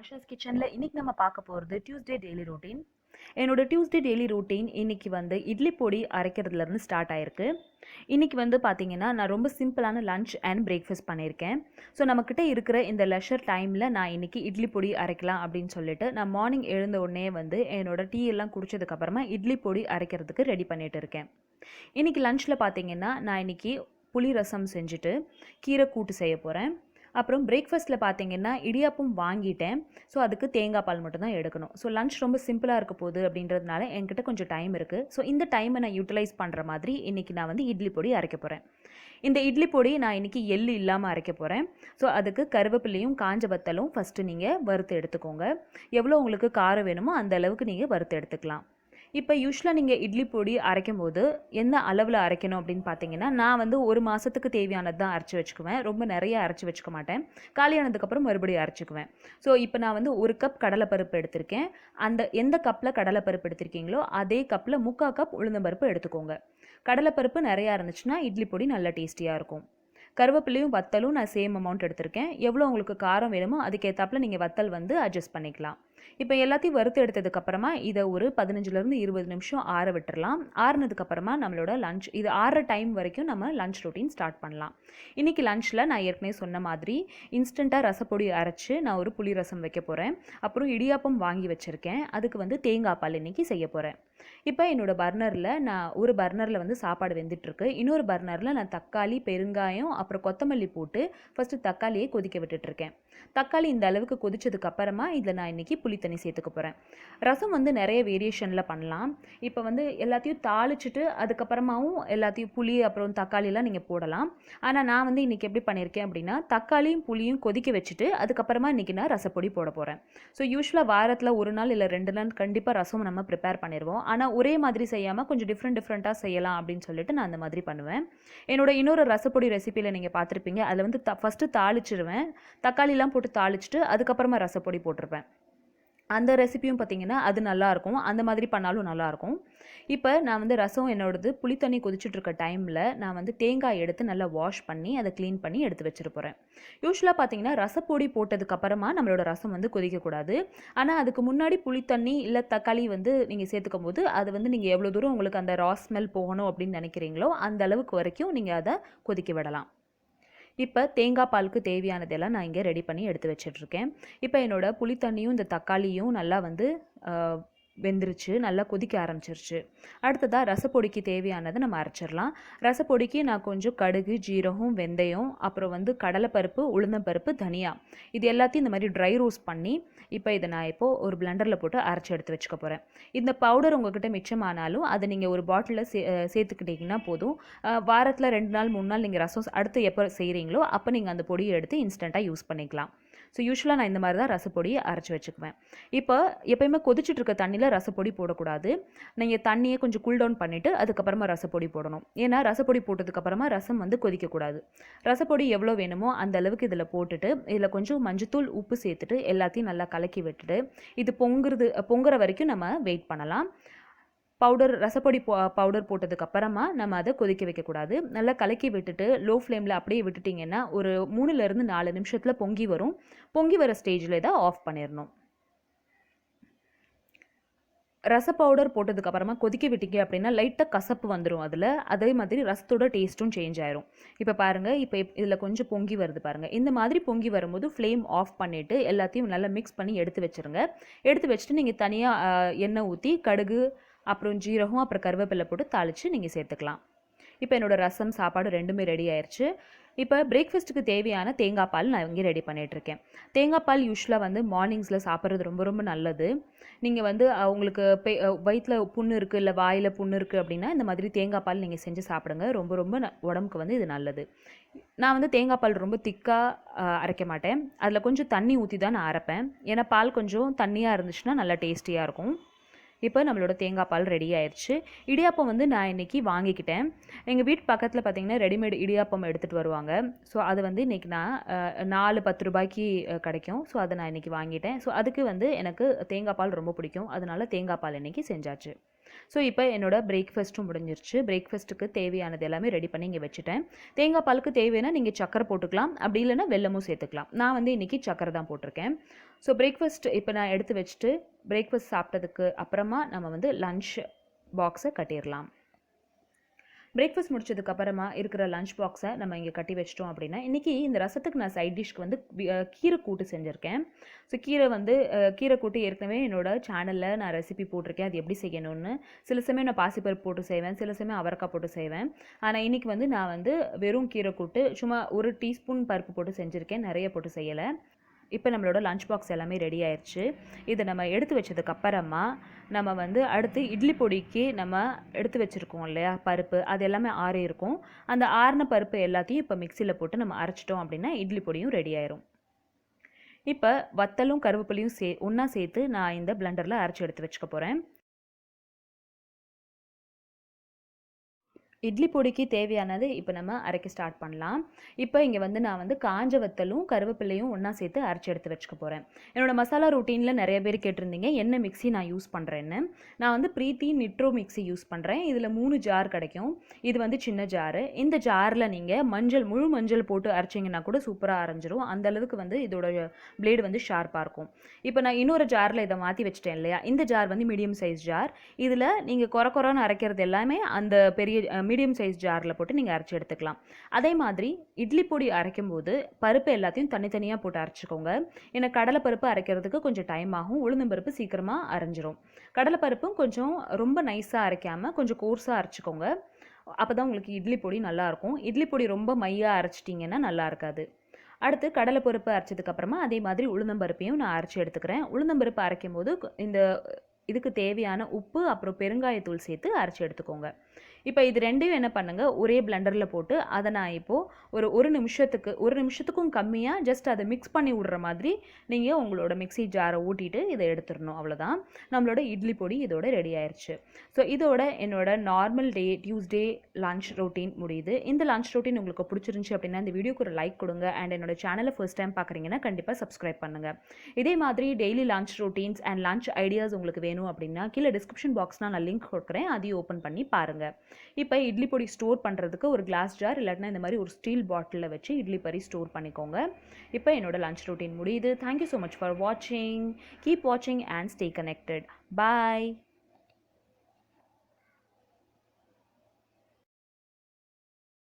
ஆஷாஸ் கிச்சனில் இன்றைக்கி நம்ம பார்க்க போகிறது டியூஸ்டே டெய்லி ரொட்டீன். என்னோடய டியூஸ்டே டெய்லி ரொட்டீன் இன்றைக்கி வந்து இட்லி பொடி அரைக்கிறதுலேருந்து ஸ்டார்ட் ஆகிருக்கு. இன்றைக்கி வந்து பார்த்திங்கன்னா நான் ரொம்ப சிம்பிளான லன்ச் அண்ட் பிரேக்ஃபாஸ்ட் பண்ணியிருக்கேன். ஸோ நம்மக்கிட்ட இருக்கிற இந்த லெஷர் டைமில் நான் இன்றைக்கி இட்லி பொடி அரைக்கலாம் அப்படின்னு சொல்லிட்டு நான் மார்னிங் எழுந்த உடனே வந்து என்னோடய டீ எல்லாம் குடித்ததுக்கப்புறமா இட்லி பொடி அரைக்கிறதுக்கு ரெடி பண்ணிகிட்டு இருக்கேன். இன்றைக்கி லன்ச்சில் பார்த்திங்கன்னா நான் இன்றைக்கி புளி ரசம் செஞ்சுட்டு கீரை கூட்டு செய்ய போகிறேன். அப்புறம் பிரேக்ஃபாஸ்ட்டில் பார்த்தீங்கன்னா இடியாப்பம் வாங்கிட்டேன். ஸோ அதுக்கு தேங்காய் பால் மட்டும் தான் எடுக்கணும். ஸோ லன்ச் ரொம்ப சிம்பிளாக இருக்க போகுது அப்படின்றதுனால என்கிட்ட கொஞ்சம் டைம் இருக்குது. ஸோ இந்த டைமை நான் யூட்டிலைஸ் பண்ணுற மாதிரி இன்றைக்கி நான் வந்து இட்லி பொடி அரைக்க போகிறேன். இந்த இட்லி பொடி நான் இன்றைக்கி எள்ளு இல்லாமல் அரைக்க போகிறேன். ஸோ அதுக்கு கருவேப்பிலையும் காஞ்ச வத்தலும் ஃபஸ்ட்டு நீங்கள் வறுத்து எடுத்துக்கோங்க. எவ்வளோ உங்களுக்கு காரம் வேணுமோ அந்த அளவுக்கு நீங்கள் வறுத்து எடுத்துக்கலாம். இப்போ யூஸ்வலாக நீங்கள் இட்லி பொடி அரைக்கும் போது என்ன அளவில் அரைக்கணும் அப்படின்னு பார்த்தீங்கன்னா, நான் வந்து ஒரு மாதத்துக்கு தேவையானது தான் அரைச்சி வச்சுக்குவேன். ரொம்ப நிறைய அரைச்சி வச்சுக்க மாட்டேன். காலியானதுக்கப்புறம் மறுபடியும் அரைச்சிக்குவேன். ஸோ இப்போ நான் வந்து 1 கப் கடலைப்பருப்பு எடுத்திருக்கேன். அந்த எந்த கப்பில் கடலைப்பருப்பு எடுத்திருக்கீங்களோ அதே கப்பில் 3/4 கப் உளுந்தம்பருப்பு எடுத்துக்கோங்க. கடலைப்பருப்பு நிறையா இருந்துச்சுன்னா இட்லி பொடி நல்லா டேஸ்டியாக இருக்கும். கருவேப்பிலையும் வத்தலும் நான் சேம் அமௌண்ட் எடுத்திருக்கேன். எவ்வளோ உங்களுக்கு காரம் வேணுமோ அதுக்கேற்றாப்புல நீங்கள் வத்தல் வந்து அட்ஜஸ்ட் பண்ணிக்கலாம். இப்போ எல்லாத்தையும் வறுத்து எடுத்ததுக்கப்புறமா இதை ஒரு 15லேருந்து 20 நிமிஷம் ஆற விட்டுறலாம். ஆறுனதுக்கப்புறமா நம்மளோட லஞ்ச் இது ஆறுற டைம் வரைக்கும் நம்ம லஞ்ச் ரொட்டீன் ஸ்டார்ட் பண்ணலாம். இன்றைக்கி லஞ்சில் நான் ஏற்கனவே சொன்ன மாதிரி இன்ஸ்டண்ட்டாக ரசப்பொடி அரைச்சி நான் ஒரு புளி ரசம் வைக்க போகிறேன். அப்புறம் இடியாப்பம் வாங்கி வச்சுருக்கேன். அதுக்கு வந்து தேங்காய் பால் இன்றைக்கி செய்ய போகிறேன். இப்போ என்னோடய பர்னரில் நான் ஒரு பர்னரில் வந்து சாப்பாடு வெந்துட்டுருக்கு. இன்னொரு பர்னரில் நான் தக்காளி, பெருங்காயம், அப்புறம் கொத்தமல்லி போட்டு ஃபஸ்ட்டு தக்காளியை கொதிக்க விட்டுட்ருக்கேன். தக்காளி இந்த அளவுக்கு கொதிச்சதுக்கப்புறமா இதில் நான் இன்றைக்கி புளி தண்ணி சேர்த்துக்க போகிறேன். ரசம் வந்து நிறைய வேரியேஷனில் பண்ணலாம். இப்போ வந்து எல்லாத்தையும் தாளிச்சிட்டு அதுக்கப்புறமாவும் எல்லாத்தையும் புளி அப்புறம் தக்காளிலாம் நீங்கள் போடலாம். ஆனால் நான் வந்து இன்றைக்கி எப்படி பண்ணியிருக்கேன் அப்படின்னா, தக்காளியும் புளியும் கொதிக்க வச்சுட்டு அதுக்கப்புறமா இன்றைக்கி நான் ரசப்பொடி போட போகிறேன். ஸோ யூஸ்வலாக வாரத்தில் 1 நாள் இல்லை 2 நாள் கண்டிப்பாக ரசம் நம்ம ப்ரிப்பேர் பண்ணிடுவோம். ஆனால் ஒரே மாதிரி செய்யாமல் கொஞ்சம் டிஃப்ரெண்ட்டாக செய்யலாம் அப்படின்னு சொல்லிட்டு நான் அந்த மாதிரி பண்ணுவேன். என்னோட இன்னொரு ரசப்பொடி ரெசிப்பியில் நீங்கள் பார்த்துருப்பீங்க. அதில் வந்து ஃபஸ்ட்டு தாளிச்சிருவேன். தக்காளிலாம் போட்டு தாளிச்சிட்டு அதுக்கப்புறமா ரசப்பொடி போட்டிருப்பேன். அந்த ரெசிப்பியும் பார்த்திங்கன்னா அது நல்லாயிருக்கும். அந்த மாதிரி பண்ணாலும் நல்லாயிருக்கும். இப்போ நான் வந்து ரசம் என்னோடது புளித்தண்ணி கொதிச்சுட்ருக்க டைமில் நான் வந்து தேங்காய் எடுத்து நல்லா வாஷ் பண்ணி அதை க்ளீன் பண்ணி எடுத்து வச்சுட்டு போகிறேன். யூஸ்வலாக பார்த்திங்கன்னா ரசப்பொடி போட்டதுக்கப்புறமா நம்மளோட ரசம் வந்து கொதிக்கக்கூடாது. ஆனால் அதுக்கு முன்னாடி புளித்தண்ணி இல்லை தக்காளி வந்து நீங்கள் சேர்த்துக்கும் போது அது வந்து நீங்கள் எவ்வளோ தூரம் உங்களுக்கு அந்த ரா ஸ்மெல் போகணும் அப்படின்னு நினைக்கிறீங்களோ அந்த அளவுக்கு வரைக்கும் நீங்கள் அதை கொதிக்க விடலாம். இப்போ தேங்காய் பாலுக்கு தேவையானதெல்லாம் நான் இங்கே ரெடி பண்ணி எடுத்து வச்சிட்ருக்கேன். இப்போ என்னோடய புளித்தண்ணியும் இந்த தக்காளியும் நல்லா வந்து வெந்துருச்சு, நல்லா கொதிக்க ஆரம்பிச்சிருச்சு. அடுத்ததாக ரசப்பொடிக்கு தேவையானதை நம்ம அரைச்சிடலாம். ரசப்பொடிக்கு நான் கொஞ்சம் கடுகு, ஜீரகம், வெந்தயம், அப்புறம் வந்து கடலைப்பருப்பு, உளுந்தம்பருப்பு, தனியா இது எல்லாத்தையும் இந்த மாதிரி ட்ரை ரோஸ்ட் பண்ணி இப்போ இதை நான் இப்போது ஒரு பிளெண்டரில் போட்டு அரைச்சி எடுத்து வச்சுக்க போகிறேன். இந்த பவுடர் உங்கள்கிட்ட மிச்சமானாலும் அதை நீங்கள் ஒரு பாட்டிலில் சேர்த்துக்கிட்டிங்கன்னா போதும். வாரத்தில் 2 நாள் 3 நாள் நீங்கள் ரசம் அடுத்து எப்போ செய்கிறீங்களோ அப்போ நீங்கள் அந்த பொடியை எடுத்து இன்ஸ்டண்ட்டாக யூஸ் பண்ணிக்கலாம். ஸோ யூஸ்வலாக நான் இந்த மாதிரி தான் ரசப்பொடியை அரைச்சி வச்சுக்குவேன். இப்போ எப்போயுமே கொதிச்சுட்ருக்க தண்ணியில் ரசப்பொடி போடக்கூடாது. நீங்கள் தண்ணியை கொஞ்சம் கூல் டவுன் பண்ணிவிட்டு அதுக்கப்புறமா ரசப்பொடி போடணும். ஏன்னா ரசப்பொடி போட்டதுக்கப்புறமா ரசம் வந்து கொதிக்கக்கூடாது. ரசப்பொடி எவ்வளோ வேணுமோ அந்த அளவுக்கு இதில் போட்டுட்டு இதில் கொஞ்சம் மஞ்சத்தூள், உப்பு சேர்த்துட்டு எல்லாத்தையும் நல்லா கலக்கி விட்டுட்டு இது பொங்குற வரைக்கும் நம்ம வெயிட் பண்ணலாம். ரசப்பொடி பவுடர் போட்டதுக்கப்புறமா நம்ம அதை கொதிக்க வைக்கக்கூடாது. நல்லா கலக்கி விட்டுட்டு லோ ஃப்ளேமில் அப்படியே விட்டுட்டிங்கன்னா ஒரு 3லேருந்து 4 நிமிஷத்தில் பொங்கி வரும். பொங்கி வர ஸ்டேஜில் இதை ஆஃப் பண்ணிடணும். ரச பவுடர் போட்டதுக்கப்புறமா கொதிக்க விட்டீங்க அப்படின்னா லைட்டாக கசப்பு வந்துடும் அதில். அதே மாதிரி ரசத்தோட டேஸ்ட்டும் சேஞ்ச் ஆயிரும். இப்போ பாருங்கள், இப்போ இதில் கொஞ்சம் பொங்கி வருது பாருங்கள். இந்த மாதிரி பொங்கி வரும்போது ஃப்ளேம் ஆஃப் பண்ணிவிட்டு எல்லாத்தையும் நல்லா மிக்ஸ் பண்ணி எடுத்து வச்சுருங்க. எடுத்து வச்சுட்டு நீங்கள் தனியாக எண்ணெய் ஊற்றி கடுகு, அப்புறம் ஜீரகம், அப்புறம் கருவேப்பிலை போட்டு தாளித்து நீங்கள் சேர்த்துக்கலாம். இப்போ என்னோடய ரசம், சாப்பாடு ரெண்டுமே ரெடி ஆயிடுச்சு. இப்போ பிரேக்ஃபாஸ்ட்டுக்கு தேவையான தேங்காய் பால் நான் இங்கே ரெடி பண்ணிகிட்ருக்கேன். தேங்காய் பால் யூஸ்வலாக வந்து மார்னிங்ஸில் சாப்பிட்றது ரொம்ப ரொம்ப நல்லது. நீங்கள் வந்து உங்களுக்கு வயிற்றில் புண்ணு இருக்குது இல்லை வாயில் புண்ணு இருக்குது அப்படின்னா இந்த மாதிரி தேங்காய் பால் நீங்கள் செஞ்சு சாப்பிடுங்க. ரொம்ப ரொம்ப உடம்புக்கு வந்து இது நல்லது. நான் வந்து தேங்காய் பால் ரொம்ப திக்காக அரைக்க மாட்டேன். அதில் கொஞ்சம் தண்ணி ஊற்றி தான் நான் அரைப்பேன். ஏன்னா பால் கொஞ்சம் தண்ணியாக இருந்துச்சுன்னா நல்லா டேஸ்டியாக இருக்கும். இப்போ நம்மளோட தேங்காய் பால் ரெடி ஆயிடுச்சு. இடியாப்பம் வந்து நான் இன்றைக்கி வாங்கிக்கிட்டேன். எங்கள் வீட்டு பக்கத்தில் பார்த்திங்கன்னா ரெடிமேட் இடியாப்பம் எடுத்துகிட்டு வருவாங்க. ஸோ அது வந்து இன்றைக்கி நான் 4-10 ரூபாய்க்கு கிடைக்கும். ஸோ அதை நான் இன்றைக்கி வாங்கிட்டேன். ஸோ அதுக்கு வந்து எனக்கு தேங்காய் பால் ரொம்ப பிடிக்கும். அதனால தேங்காய் பால் இன்றைக்கி செஞ்சாச்சு. ஸோ இப்போ என்னோட பிரேக்ஃபாஸ்ட்டும் முடிஞ்சிருச்சு. பிரேக்ஃபாஸ்ட்டுக்கு தேவையானது எல்லாமே ரெடி பண்ணி இங்கே வச்சுட்டேன். தேங்காய் பாலுக்கு தேவைன்னா நீங்கள் சக்கரை போட்டுக்கலாம், அப்படி இல்லைன்னா வெல்லமும் சேர்த்துக்கலாம். நான் வந்து இன்றைக்கி சக்கரை தான் போட்டிருக்கேன். ஸோ பிரேக்ஃபாஸ்ட் இப்போ நான் எடுத்து வச்சுட்டு பிரேக்ஃபாஸ்ட் சாப்பிட்டதுக்கு அப்புறமா நம்ம வந்து லன்ச் பாக்ஸை கட்டிடலாம். பிரேக்ஃபாஸ்ட் முடிச்சதுக்கப்புறமா இருக்கிற லஞ்ச் பாக்ஸை நம்ம இங்கே கட்டி வச்சிட்டோம் அப்படின்னா, இன்றைக்கி இந்த ரசத்துக்கு நான் சைட் டிஷ்க்கு வந்து கீரை கூட்டு செஞ்சுருக்கேன். ஸோ கீரை கூட்டு ஏற்கனவே என்னோட சேனலில் நான் ரெசிபி போட்டிருக்கேன், அது எப்படி செய்யணும்னு. சில சமயம் நான் பாசிப்பருப்பு போட்டு செய்வேன், சில சமயம் அவரைக்காய் போட்டு செய்வேன். ஆனால் இன்றைக்கி வந்து நான் வந்து வெறும் கீரை கூட்டு சும்மா 1 டீஸ்பூன் பருப்பு போட்டு செஞ்சுருக்கேன், நிறைய போட்டு செய்யலை. இப்போ நம்மளோட லஞ்ச் பாக்ஸ் எல்லாமே ரெடி ஆயிடுச்சு. இதை நம்ம எடுத்து வச்சதுக்கப்புறமா நம்ம வந்து அடுத்து இட்லி பொடிக்கு நம்ம எடுத்து வச்சுருக்கோம் இல்லையா பருப்பு, அது எல்லாமே ஆறி இருக்கும். அந்த ஆறின பருப்பு எல்லாத்தையும் இப்போ மிக்சியில் போட்டு நம்ம அரைச்சிட்டோம் அப்படின்னா இட்லி பொடியும் ரெடி ஆயிரும். இப்போ வத்தலும் கருவேப்பிலையும் ஒன்றா சேர்த்து நான் இந்த பிளெண்டரில் அரைச்சி எடுத்து வச்சுக்க போகிறேன். இட்லி பொடிக்கு தேவையானது இப்போ நம்ம அரைக்க ஸ்டார்ட் பண்ணலாம். இப்போ இங்கே வந்து நான் வந்து காஞ்ச வத்தலும் கருவேப்பிலையும் ஒன்றா சேர்த்து அரைச்சி எடுத்து வச்சுக்க போகிறேன். என்னோடய மசாலா ரொட்டீனில் நிறைய பேர் கேட்டிருந்தீங்க என்ன மிக்ஸி நான் யூஸ் பண்ணுறேன்னு. நான் வந்து ப்ரீத்தி நிட்ரோ மிக்ஸி யூஸ் பண்ணுறேன். இதில் 3 ஜார் கிடைக்கும். இது வந்து சின்ன ஜாரு. இந்த ஜாரில் நீங்கள் முழு மஞ்சள் போட்டு அரைச்சிங்கன்னா கூட சூப்பராக அரைஞ்சிரும். அந்தளவுக்கு வந்து இதோட பிளேடு வந்து ஷார்ப்பாக இருக்கும். இப்போ நான் இன்னொரு ஜாரில் இதை மாற்றி வச்சிட்டேன் இல்லையா, இந்த ஜார் வந்து மீடியம் சைஸ் ஜார். இதில் நீங்கள் குறைன்னு அரைக்கிறது எல்லாமே அந்த பெரிய மீடியம் சைஸ் ஜாரில் போட்டு நீங்கள் அரைச்சி எடுத்துக்கலாம். அதே மாதிரி இட்லி பொடி அரைக்கும் போது பருப்பு எல்லாத்தையும் தனித்தனியாக போட்டு அரைச்சிக்கோங்க. ஏன்னா கடலைப்பருப்பு அரைக்கிறதுக்கு கொஞ்சம் டைம் ஆகும், உளுந்தம்பருப்பு சீக்கிரமாக அரைஞ்சிரும். கடலைப்பருப்பும் கொஞ்சம் ரொம்ப நைஸாக அரைக்காமல் கொஞ்சம் கோர்ஸாக அரைச்சிக்கோங்க. அப்போ தான் உங்களுக்கு இட்லி பொடி நல்லாயிருக்கும். இட்லி பொடி ரொம்ப மையாக அரைச்சிட்டிங்கன்னா நல்லா இருக்காது. அடுத்து கடலைப்பருப்பு அரைச்சதுக்கப்புறமா அதே மாதிரி உளுந்தம்பருப்பையும் நான் அரைச்சி எடுத்துக்கிறேன். உளுந்தம்பருப்பு அரைக்கும் போது இதுக்கு தேவையான உப்பு அப்புறம் பெருங்காயத்தூள் சேர்த்து அரைச்சி எடுத்துக்கோங்க. இப்போ இது ரெண்டையும் என்ன பண்ணுங்கள், ஒரே பிளெண்டரில் போட்டு அதை நான் இப்போது ஒரு நிமிஷத்துக்கும் கம்மியாக ஜஸ்ட் அதை மிக்ஸ் பண்ணி விடுற மாதிரி நீங்கள் உங்களோட மிக்ஸி ஜாரை ஊட்டிட்டு இதை எடுத்துடணும். அவ்வளோதான், நம்மளோட இட்லி பொடி இதோட ரெடி ஆயிடுச்சு. ஸோ இதோட என்னோட நார்மல் டியூஸ்டே லன்ச் ரொட்டீன் முடியுது. இந்த லன்ச் ரொட்டீன் உங்களுக்கு பிடிச்சிருந்துச்சி அப்படின்னா இந்த வீடியோக்கு ஒரு லைக் கொடுங்க. அண்ட் என்னோட சேனலை ஃபர்ஸ்ட் டைம் பார்க்குறீங்கன்னா கண்டிப்பாக சப்ஸ்கிரைப் பண்ணுங்கள். இதே மாதிரி daily lunch routines and lunch ideas உங்களுக்கு வேணும் அப்படின்னா கீழே டிஸ்கிரிப்ஷன் பாக்ஸ்னால் நான் லிங்க் கொடுக்குறேன், அதையும் ஓப்பன் பண்ணி பாருங்கள். இப்போ இட்லி பொடி ஸ்டோர் பண்ணுறதுக்கு ஒரு கிளாஸ் ஜார் இல்லாட்டினா இந்த மாதிரி ஒரு ஸ்டீல் பாட்டிலில் வச்சு இட்லி பொடி ஸ்டோர் பண்ணிக்கோங்க. இப்போ என்னோட லன்ச் ரொட்டீன் முடியுது. தேங்க்யூ ஸோ மச் ஃபார் வாட்சிங். கீப் வாட்சிங் அண்ட் ஸ்டே கனெக்டட். பாய்.